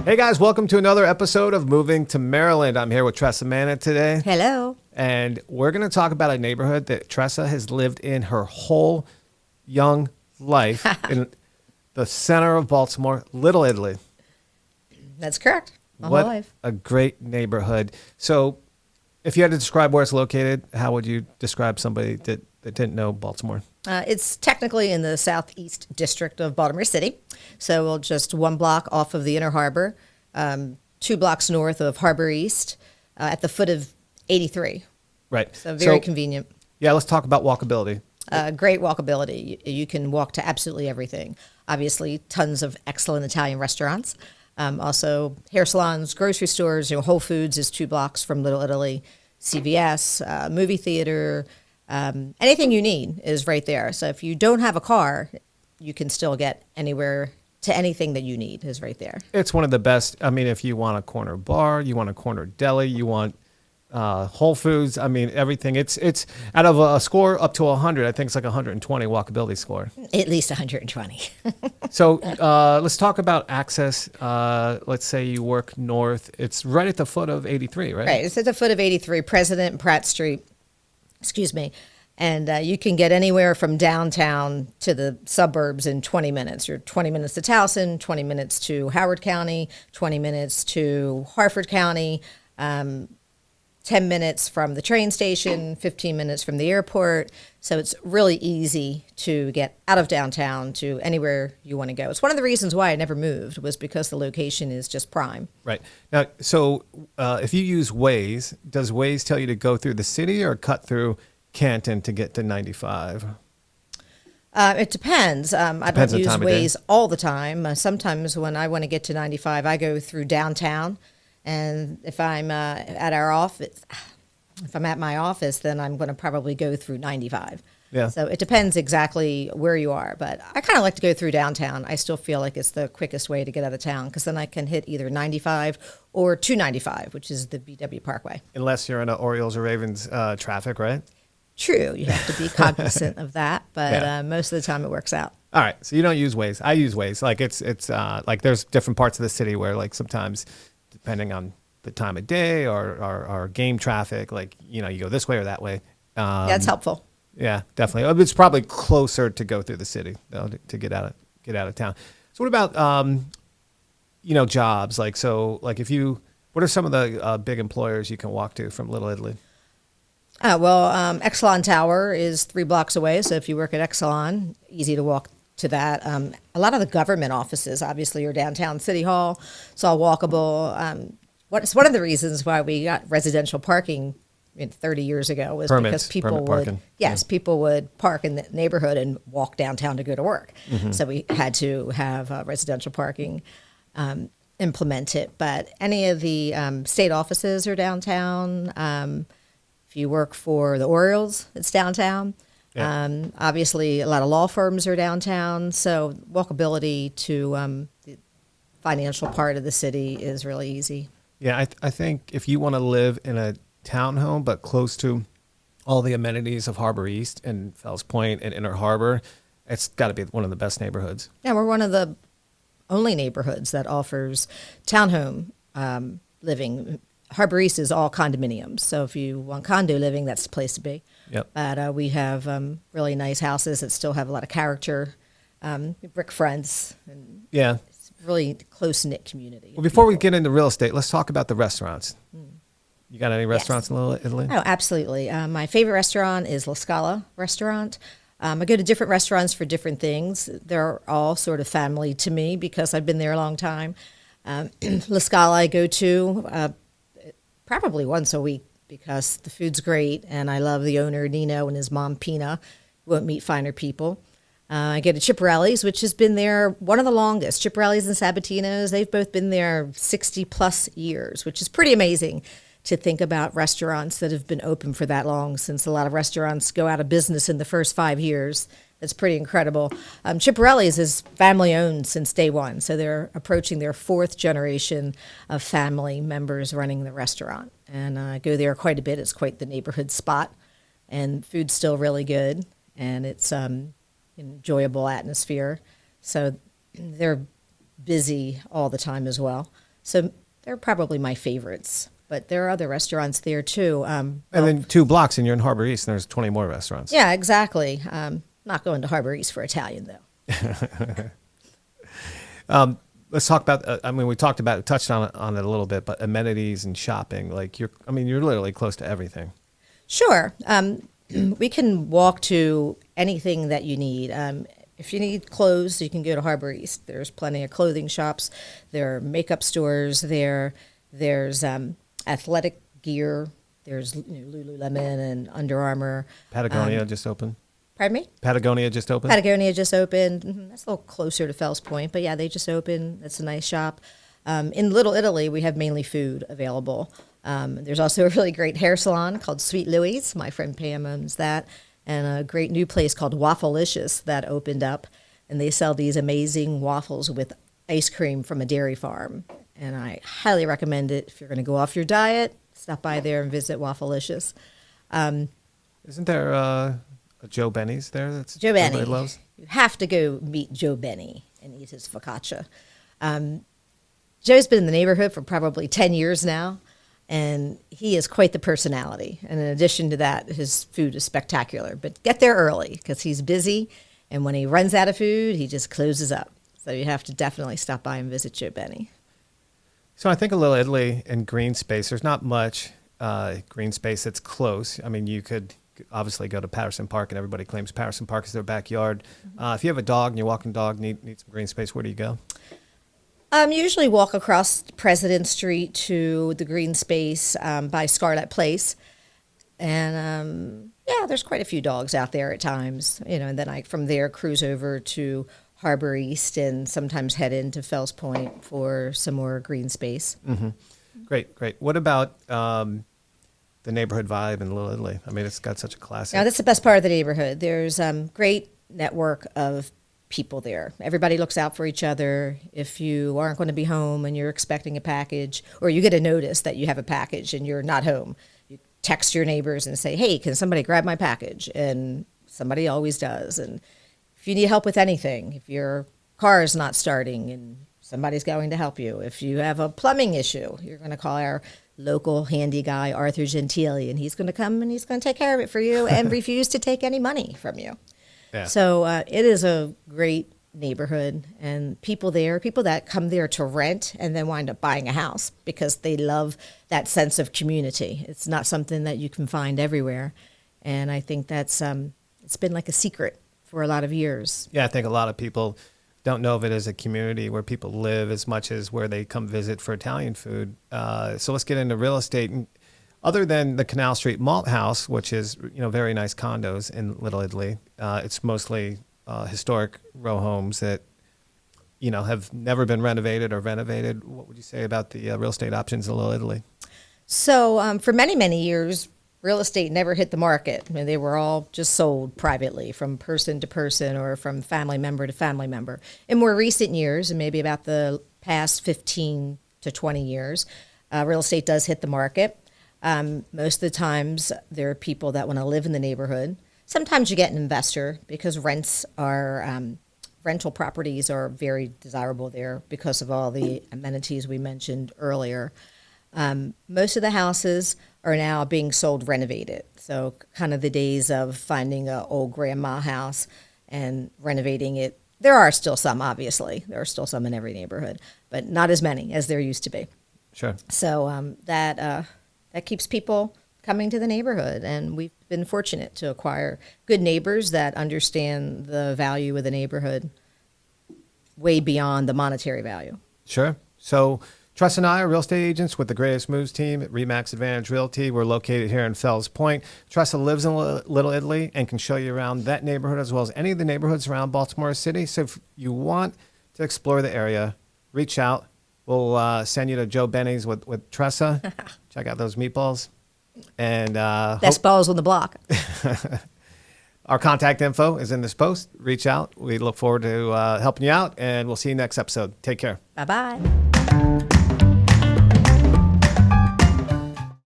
Hey guys, welcome to another episode of Moving to Maryland. I'm here with Tressa today. Hello. And we're going to talk about a neighborhood that Tressa has lived in her whole young life in the center of Baltimore, Little Italy. That's correct. My What whole life. a great neighborhood. So if you had to describe where it's located, how would you describe somebody that didn't know Baltimore? It's technically in the southeast district of Baltimore City. So we're just one block off of the Inner Harbor, 2 blocks north of Harbor East, at the foot of 83. Right. So very convenient. Yeah, let's talk about walkability. Great walkability. You can walk to absolutely everything. Obviously, tons of excellent Italian restaurants. Also, hair salons, grocery stores. Whole Foods is 2 blocks from Little Italy. CVS, movie theater. Anything you need is right there. So if you don't have a car, you can still get anywhere to anything that you need is right there. It's one of the best. I mean, if you want a corner bar, you want a corner deli, you want Whole Foods. I mean, everything. It's out of a score up to 100. I think it's like 120 walkability score. At least 120. So let's talk about access. Let's say you work north. It's right at the foot of 83, right? Right. It's at the foot of 83, President and Pratt Street. Excuse me. And you can get anywhere from downtown to the suburbs in 20 minutes. You're 20 minutes to Towson, 20 minutes to Howard County, 20 minutes to Harford County, 10 minutes from the train station, 15 minutes from the airport. So it's really easy to get out of downtown to anywhere you want to go. It's one of the reasons why I never moved, was because the location is just prime. Right. Now, so if you use Waze, does Waze tell you to go through the city or cut through Canton to get to 95? It depends. I Depends don't on use time of day. Waze all the time. Sometimes when I want to get to 95, I go through downtown. And if I'm at our office, if I'm at my office, then I'm going to probably go through 95. Yeah. So it depends exactly where you are. But I kind of like to go through downtown. I still feel like it's the quickest way to get out of town, because then I can hit either 95 or 295, which is the BW Parkway. Unless you're in a Orioles or Ravens traffic, right? True. You have to be cognizant of that. But Yeah. most of the time it works out. All right. So you don't use Waze. I use Waze. Like it's like there's different parts of the city where like sometimes depending on the time of day or game traffic, like, you go this way or that way. That's helpful. Yeah, definitely. It's probably closer to go through the city though, to get out of town. So what about jobs? Like, so like what are some of the big employers you can walk to from Little Italy? Exelon Tower is 3 blocks away. So if you work at Exelon, easy to walk to that. A lot of the government offices, obviously, are downtown. City Hall. It's all walkable. It's one of the reasons why we got residential parking 30 years ago was because people would park in the neighborhood and walk downtown to go to work. Mm-hmm. So we had to have residential parking implemented. But any of the state offices are downtown. If you work for the Orioles, it's downtown. Yeah. Obviously, a lot of law firms are downtown. So walkability to the financial part of the city is really easy. Yeah, I think if you want to live in a townhome but close to all the amenities of Harbor East and Fells Point and Inner Harbor, it's got to be one of the best neighborhoods. Yeah, we're one of the only neighborhoods that offers townhome living. Harbor East is all condominiums, so if you want condo living, that's the place to be. Yep. But we have really nice houses that still have a lot of character, brick fronts, and yeah, it's a really close-knit community. Well, before we get into real estate, let's talk about the restaurants. You got any restaurants Yes. in Little Italy? Oh, absolutely. My favorite restaurant is La Scala restaurant. I go to different restaurants for different things. They're all sort of family to me because I've been there a long time. La Scala I go to probably once a week because the food's great, and I love the owner, Nino, and his mom, Pina. Won't meet finer people. I go to Ciparelli's, which has been there one of the longest. Ciparelli's and Sabatino's, they've both been there 60-plus years, which is pretty amazing to think about restaurants that have been open for that long, since a lot of restaurants go out of business in the first 5 years. That's pretty incredible. Ciparelli's is family-owned since day one, so they're approaching their 4th generation of family members running the restaurant. And I go there quite a bit. It's quite the neighborhood spot, and food's still really good, and it's enjoyable atmosphere. So they're busy all the time as well. So they're probably my favorites. But there are other restaurants there too. And then 2 blocks and you're in Harbor East and there's 20 more restaurants. Yeah, exactly. Not going to Harbor East for Italian though. Let's talk about, we touched on it a little bit, but amenities and shopping, like you're literally close to everything. Sure. We can walk to anything that you need. If you need clothes, you can go to Harbor East. There's plenty of clothing shops. There are makeup stores there. There's athletic gear. There's Lululemon and Under Armour. Patagonia just opened. Pardon me? Patagonia just opened? Patagonia just opened. That's a little closer to Fells Point, but yeah, they just opened. That's a nice shop. In Little Italy, we have mainly food available. There's also a really great hair salon called Sweet Louie's. My friend Pam owns that. And a great new place called Waffleicious that opened up. And they sell these amazing waffles with ice cream from a dairy farm. And I highly recommend it. If you're going to go off your diet, stop by there and visit Waffleicious. Isn't there a Joe Benny's there? That's Joe Benny. everybody loves? You have to go meet Joe Benny and eat his focaccia. Joe's been in the neighborhood for probably 10 years now, and he is quite the personality. And in addition to that, his food is spectacular. But get there early because he's busy, and when he runs out of food, he just closes up. So you have to definitely stop by and visit Joe Benny. So I think a Little Italy and green space, there's not much green space that's close. I mean, you could obviously go to Patterson Park, and everybody claims Patterson Park is their backyard. If you have a dog and you're walking dog, need some green space, where do you go? Usually walk across President Street to the green space by Scarlett Place. And yeah, there's quite a few dogs out there at times, and then I from there cruise over to Harbor East and sometimes head into Fells Point for some more green space. Mm-hmm. Great. What about the neighborhood vibe in Little Italy? I mean, it's got such a classic. Now, that's the best part of the neighborhood. There's great network of people there. Everybody looks out for each other. If you aren't going to be home and you're expecting a package, or you get a notice that you have a package and you're not home, you text your neighbors and say, hey, can somebody grab my package? And somebody always does. And if you need help with anything, if your car is not starting, and somebody's going to help you. If you have a plumbing issue, you're going to call our local handy guy, Arthur Gentili, and he's going to come and he's going to take care of it for you and refuse to take any money from you. Yeah. So it is a great neighborhood, and people that come there to rent and then wind up buying a house because they love that sense of community. It's not something that you can find everywhere, and I think that's it's been like a secret for a lot of years. Yeah, I think a lot of people don't know of it as a community where people live as much as where they come visit for Italian food. So let's get into real estate. And other than the Canal Street Malt House, which is very nice condos in Little Italy, it's mostly historic row homes that have never been renovated or renovated. What would you say about the real estate options in Little Italy? So for many years, real estate never hit the market. I mean, they were all just sold privately from person to person or from family member to family member. In more recent years, and maybe about the past 15 to 20 years, real estate does hit the market. Most of the times, there are people that want to live in the neighborhood. Sometimes you get an investor because rental properties are very desirable there because of all the amenities we mentioned earlier. Most of the houses are now being sold renovated. So kind of the days of finding an old grandma house and renovating it. There are still some, obviously. There are still some in every neighborhood, but not as many as there used to be. Sure. So that keeps people coming to the neighborhood, and we've been fortunate to acquire good neighbors that understand the value of the neighborhood way beyond the monetary value. Sure. So Tressa and I are real estate agents with the Greatest Moves team at RE/MAX Advantage Realty. We're located here in Fells Point. Tressa lives in Little Italy and can show you around that neighborhood as well as any of the neighborhoods around Baltimore City. So if you want to explore the area, reach out. We'll send you to Joe Benny's with Tressa. Check out those meatballs. And best balls on the block. Our contact info is in this post. Reach out. We look forward to helping you out, and we'll see you next episode. Take care. Bye-bye.